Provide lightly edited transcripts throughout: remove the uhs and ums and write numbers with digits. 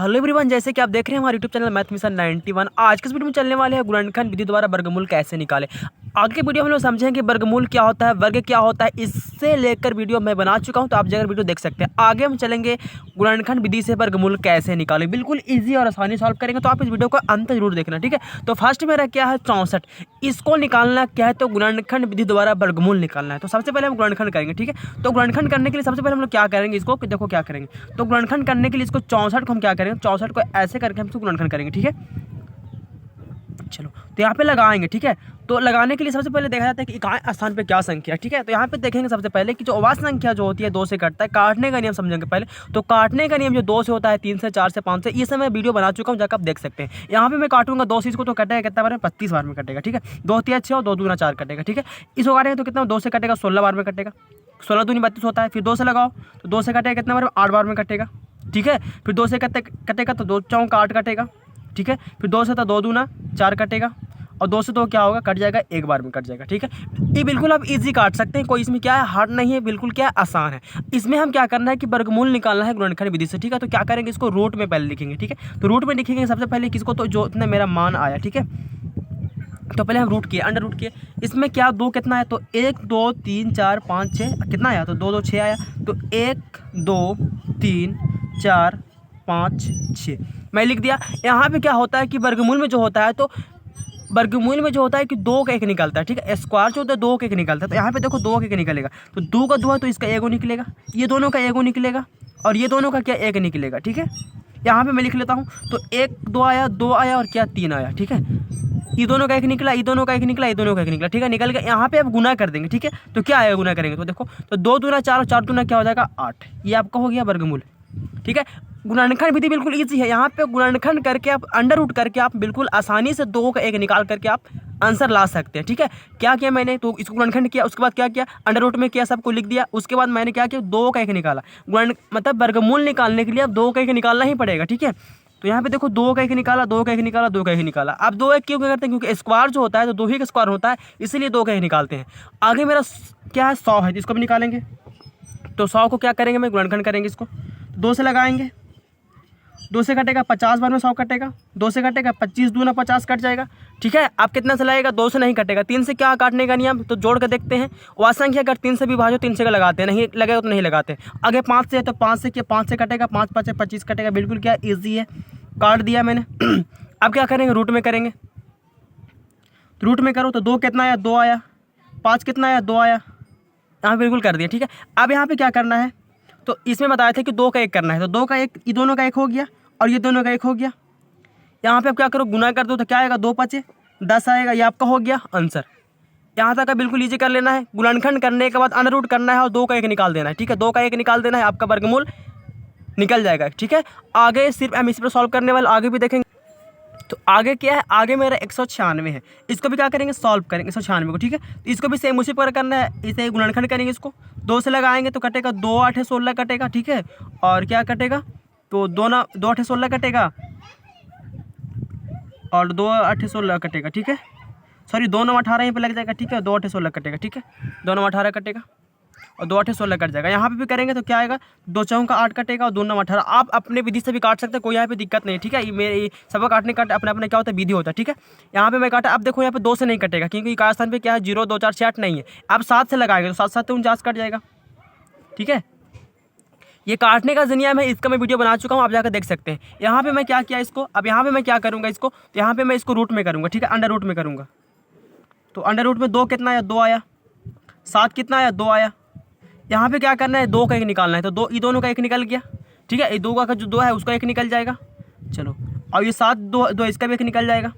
Hello everyone, जैसे कि आप देख रहे हैं हमारे यूट्यूब चैनल मैथ मिशन 91। आज के इस वीडियो में चलने वाले हैं गुणनखंड विधि द्वारा वर्गमूल कैसे निकालें। आगे के वीडियो में हम लोग समझेंगे वर्गमूल क्या होता है, वर्ग क्या होता है। इससे लेकर वीडियो मैं बना चुका हूं, तो आप जाकर वीडियो देख सकते हैं। आगे हम चलेंगे गुणनखंड विधि से वर्गमूल कैसे निकालें, बिल्कुल ईजी और आसानी सॉल्व करेंगे। तो आप इस वीडियो को अंत तक जरूर देखना, ठीक है। तो फर्स्ट मेरा क्या है 64, इसको निकालना क्या है तो गुणनखंड विधि द्वारा वर्गमूल निकालना है। तो सबसे पहले हम गुणनखंड करेंगे, ठीक है। तो गुणनखंड करने के लिए सबसे पहले हम लोग क्या करेंगे, इसको देखो क्या करेंगे। तो गुणनखंड करने के लिए इसको 64 को हम क्या करेंगे, 64 को ऐसे करके हम इसको गुणनखंड करेंगे, ठीक है। चलो तो यहाँ पे लगाएंगे, ठीक है। तो लगाने के लिए सबसे पहले देखा जाता है कि इकाई स्थान पे क्या संख्या है, ठीक है। तो यहाँ पे देखेंगे सबसे पहले कि जो अवाच्य संख्या जो होती है 2 से कटता है। काटने का नियम समझेंगे पहले। तो काटने का नियम जो 2 से होता है, 3 से, 4 से, 5 से, ये सब मैं वीडियो बना चुका हूँ, जाकर आप देख सकते हैं। यहाँ पे मैं काटूंगा 2 से, इसको तो कटेगा कितना बार में, 25 बार में कटेगा, ठीक है। 2 3 6 और 2 दूना 4 कटेगा, ठीक है। इसको काटेंगे तो कितना 2 से कटेगा 16 बार में कटेगा। 16 दूनी 32 होता है। फिर 2 से लगाओ तो 2 से कटेगा कितना बार में, 8 बार में कटेगा, ठीक है। फिर 2 से कटेगा तो 2 चौक 8 कटेगा, ठीक है। फिर 2 से तो 2 दूना 4 कटेगा और 2 से 2 क्या होगा, कट जाएगा, 1 बार में कट जाएगा, ठीक है। ये बिल्कुल आप इजी काट सकते हैं, कोई इसमें क्या है हार्ड नहीं है, बिल्कुल क्या है आसान है। इसमें हम क्या करना है कि वर्गमूल निकालना है गुणनखंड विधि से, ठीक है। तो क्या करेंगे, इसको रूट में पहले लिखेंगे, ठीक है। तो रूट में लिखेंगे सबसे पहले किसको, तो जो इतना मेरा मान आया, ठीक है। तो पहले हम रूट किए, अंडर रूट किए। इसमें क्या 2 कितना है, तो 1 2 3 4 5 6 कितना आया, तो 2 2 6 आया। तो 1 2 3 4 5 6 मैं लिख दिया। यहाँ पे क्या होता है कि वर्गमूल में जो होता है, तो वर्गमूल में जो होता है कि 2 का 1 निकलता है, ठीक है। स्क्वायर जो होता है 2 का 1 निकलता है। तो यहाँ पे देखो 2 का 1 निकलेगा, तो 2 का 2 है तो इसका 1 निकलेगा, ये दोनों का 1 निकलेगा और ये दोनों का क्या 1 निकलेगा, ठीक है। यहाँ पे मैं लिख लेता हूँ। तो 1 2 आया, 2 आया और क्या 3 आया, ठीक है। ये दोनों का 1 निकला, ये दोनों का 1 निकला, ये दोनों का 1 निकला, ठीक है। निकल गया। यहाँ पे आप गुना कर देंगे, ठीक है। तो क्या आएगा गुना करेंगे, तो देखो तो 2 दूना 4 और 4 दूना क्या हो जाएगा 8। ये आपका हो गया वर्गमूल, ठीक है। गुणनखंड विधि बिल्कुल इजी है। यहाँ पे गुणनखंड करके आप अंडर रूट करके आप बिल्कुल आसानी से 2 का 1 निकाल करके आप आंसर ला सकते हैं, ठीक है। क्या किया मैंने, तो इसको गुणनखंड किया, उसके बाद क्या किया, अंडर रूट में किया, सबको लिख दिया। उसके बाद मैंने क्या किया, 2 का 1 निकाला। मतलब वर्गमूल निकालने के लिए अब 2 का 1 निकालना ही पड़ेगा, ठीक है। तो यहाँ पे देखो 2 का 1 निकाला, 2 का 1 निकाला, 2 का 1 निकाला। अब 2 1 क्यों करते हैं, क्योंकि स्क्वायर जो होता है तो 2 ही का स्क्वायर होता है, इसलिए 2 का 1 निकालते हैं। आगे मेरा क्या है 100 है, इसको भी निकालेंगे। तो 100 को क्या करेंगे, मैं गुणनखंड करेंगे, इसको 2 से लगाएंगे। 2 से कटेगा 50 बार में 100 कटेगा। 2 से कटेगा 25 दूना 50 कट जाएगा, ठीक है। आप कितना से लगाएगा, 2 से नहीं कटेगा। 3 से क्या काटने का नियम, तो जोड़ कर देखते हैं। वह संख्या अगर 3 से विभाजो 3 से का लगाते हैं, नहीं लगेगा तो नहीं लगाते। आगे 5 से है तो 5 से किया, 5 से कटेगा, 5 5 से 25 कटेगा, बिल्कुल क्या ईजी है, काट दिया मैंने। अब क्या करेंगे, रूट में करेंगे। तो रूट में करो तो 2 कितना आया, 2 आया। 5 कितना आया, 2 आया। यहाँ बिल्कुल कर दिया, ठीक है। अब यहाँ पे क्या करना है, तो इसमें बताया था कि 2 का 1 करना है। तो 2 का 1, ये दोनों का 1 हो गया और ये दोनों का 1 हो गया। यहाँ पे आप क्या करो, गुना कर दो तो क्या आएगा, 2 5 10 आएगा। ये आपका हो गया आंसर। यहाँ तक का बिल्कुल ईजी कर लेना है। गुणनखंड करने के बाद अंडर रूट करना है और 2 का 1 निकाल देना है, ठीक है। 2 का 1 निकाल देना है, आपका वर्गमूल निकल जाएगा, ठीक है। आगे सिर्फ हम इसी पर सॉल्व करने वाले, आगे भी देखेंगे। तो आगे क्या है, आगे मेरा 196 है। इसको भी क्या करेंगे, सॉल्व करेंगे 196 को, ठीक है। तो इसको भी सेम उसी पर करना है, इसे गुणनखंड करेंगे। इसको 2 से लगाएंगे तो कटेगा 2 8 16 कटेगा, ठीक है। और क्या कटेगा, तो 2 8 16 कटेगा और 2 8 16 कटेगा, ठीक है। सॉरी 2 9 18 यहीं पर लग जाएगा, ठीक है। 2 8 16 कटेगा, ठीक है। 2 9 18 कटेगा और 2 8 16 कट जाएगा। यहाँ पे भी करेंगे तो क्या आएगा, 2 चौका 8 कटेगा और 2 9 18। आप अपने विधि से भी काट सकते हैं, कोई यहाँ पे दिक्कत नहीं, ठीक है। ये मेरे सबका काटने का अपने अपने क्या होता है, विधि होता है, ठीक है। यहाँ पे मैं काटा, अब देखो यहाँ पे 2 से नहीं कटेगा, क्योंकि इकाई स्थान पे क्या है 0 2 4 6 8 नहीं है। आप 7 से लगाएंगे तो 7 7 49 कट जाएगा, ठीक है। ये काटने का जो नियम है, इसका मैं वीडियो बना चुका हूँ, आप जाकर देख सकते हैं। यहाँ पे मैं क्या किया इसको, अब यहाँ पे मैं क्या करूँगा इसको, तो यहाँ पे मैं इसको रूट में करूँगा, ठीक है। अंडर रूट में करूँगा। तो अंडर रूट में 2 कितना आया, 2 आया। 7 कितना आया, 2 आया। यहाँ पे क्या करना है, 2 का 1 निकालना है। तो 2 ये दोनों का 1 निकल गया, ठीक है। ये 2 का जो 2 है उसका 1 निकल जाएगा। चलो और ये 7 2 इसका भी 1 निकल जाएगा।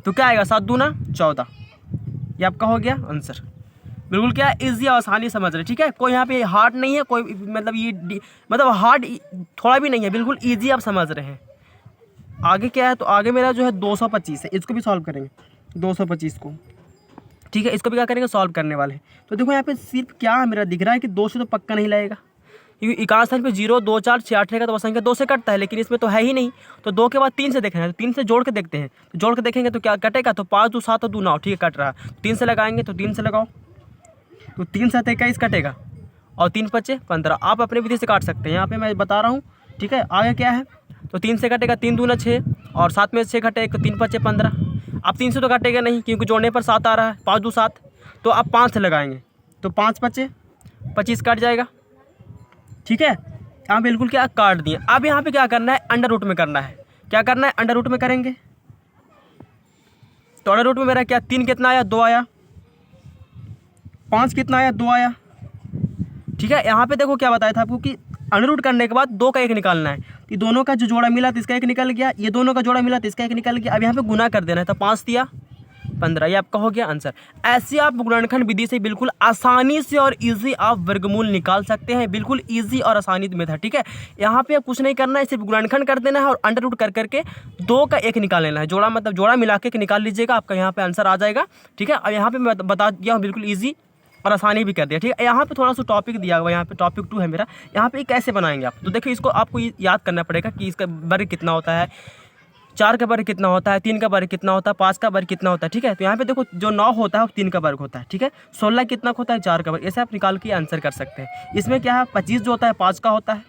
तो क्या आएगा, 7 दूना 14। ये आपका हो गया आंसर। बिल्कुल क्या इजी और आसानी समझ रहे, ठीक है। कोई यहाँ पे हार्ड नहीं है, कोई मतलब ये मतलब हार्ड थोड़ा भी नहीं है, बिल्कुल ईजी आप समझ रहे हैं। आगे क्या है, तो आगे मेरा जो है 225 है, इसको भी सॉल्व करेंगे 225 को, ठीक है। इसको भी क्या करेंगे, सॉल्व करने वाले हैं। तो देखो यहाँ पे सिर्फ क्या मेरा दिख रहा है कि 2 से तो पक्का नहीं लगेगा, क्योंकि इकाई स्थान पे 0 2 4 6 8 रहेगा तो वह संख्या 2 से कटता है, लेकिन इसमें तो है ही नहीं। तो 2 के बाद 3 से देखना है, तो 3 से जोड़ के देखते हैं। तो जोड़ के देखेंगे तो क्या कटेगा, तो 5 2 7 और 2 9, ठीक है, कट रहा है। 3 से लगाएंगे तो 3 से लगाओ, तो 3 7 21 कटेगा और 3 5 15। आप अपने विधि से काट सकते हैं, यहाँ पे मैं बता रहा हूँ, ठीक है। आगे क्या है, तो 3 से कटेगा 3 दूना 6 और 7 में 6 कटेगा तो 3 5 15। अब 3 से तो कटेगा नहीं क्योंकि जोड़ने पर 7 आ रहा है, 5 2 7, तो अब 5 से लगाएंगे तो 5 5 25 कट जाएगा। ठीक है, यहाँ बिल्कुल क्या काट दिए। अब यहाँ पे क्या करना है, अंडर रूट में करना है। क्या करना है, अंडर रूट में करेंगे। तो अंडर रूट में मेरा क्या 3 कितना आया 2 आया, 5 कितना आया 2 आया। ठीक है, यहाँ पे देखो क्या बताया था आपको कि अंडर रूट करने के बाद 2 का 1 निकालना है। तो दोनों का जो जोड़ा मिला तो इसका 1 निकल गया, ये दोनों का जोड़ा मिला तो इसका 1 निकल गया। अब यहाँ पे गुना कर देना है, तो 5 दिया 15, ये आपका हो गया आंसर। ऐसे आप गुणनखंड विधि से बिल्कुल आसानी से और इजी आप वर्गमूल निकाल सकते हैं, बिल्कुल इजी और आसानी में था। ठीक है, यहाँ पे कुछ नहीं करना है, सिर्फ गुणनखंड कर देना है और अंडर रूट कर करके 2 का 1 निकाल लेना है। जोड़ा मतलब जोड़ा मिला के निकाल लीजिएगा, आपका यहाँ पे आंसर आ जाएगा। ठीक है, अब यहाँ पे मैं बता दिया हूँ, बिल्कुल ईजी और आसानी भी कर दिया। ठीक है, यहाँ पे थोड़ा सा टॉपिक दिया हुआ है, यहाँ पे टॉपिक 2 है मेरा। यहाँ पे कैसे बनाएंगे आप, तो देखिए इसको आपको याद करना पड़ेगा कि इसका वर्ग कितना होता है, 4 का वर्ग कितना होता है, 3 का वर्ग कितना होता है, 5 का वर्ग कितना होता है। ठीक है, तो यहाँ पे देखो जो 9 होता है वो 3 का वर्ग होता है। ठीक है, 16 कितना होता है 4 का वर्ग। ऐसे आप निकाल के आंसर कर सकते हैं। इसमें क्या है 25 जो होता है 5 का होता है,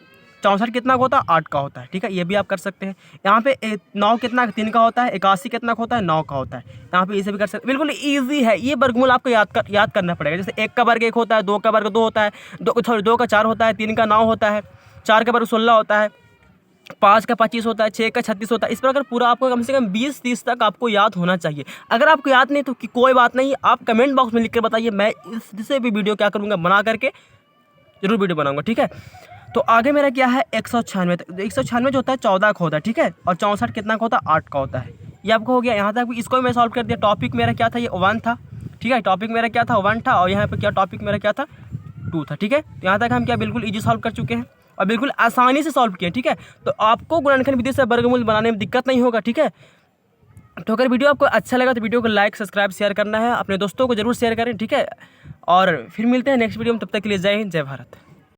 64 कितना होता है 8 का होता है। ठीक है, ये भी आप कर सकते हैं। यहाँ पे 9 कितना 3 का होता है, 81 कितना होता है 9 का होता है। यहाँ पे इसे भी कर सकते हैं, बिल्कुल ईजी है। ये वर्गमूल आपको याद करना पड़ेगा। जैसे 1 का वर्ग 1 होता है, 2 का वर्ग 2 होता है, 2 का 4 होता है, 3 का 9 होता है, 4 का वर्ग 16 होता है, 5 का 25 होता है, 6 का 36 होता है। इस प्रकार पूरा आपको कम से कम 20-30 तक आपको याद होना चाहिए। अगर आपको याद नहीं तो कोई बात नहीं, आप कमेंट बॉक्स में लिख कर बताइए, मैं इससे भी वीडियो क्या करूँगा बना करके जरूर वीडियो बनाऊंगा। ठीक है, तो आगे मेरा क्या है 196 तक। 196 जो होता है 14 का होता है। ठीक है, और 64 कितना का होता है 8 का होता है। ये आपको हो गया यहाँ तक। इसको मैं सॉल्व कर दिया। टॉपिक मेरा क्या था, ये 1 था। ठीक है, टॉपिक मेरा क्या था 1 था, और यहाँ पे क्या टॉपिक मेरा क्या था 2 था। ठीक है, तो यहाँ तक हम क्या बिल्कुल ईजी सॉल्व कर चुके हैं और बिल्कुल आसानी से सॉल्व किए। ठीक है, तो आपको गुणनखंड विधि से वर्गमूल बनाने में दिक्कत नहीं होगा। ठीक है, तो अगर वीडियो आपको अच्छा लगा तो वीडियो को लाइक सब्सक्राइब शेयर करना है, अपने दोस्तों को जरूर शेयर करें। ठीक है, और फिर मिलते हैं नेक्स्ट वीडियो में, तब तक के लिए जय हिंद जय भारत।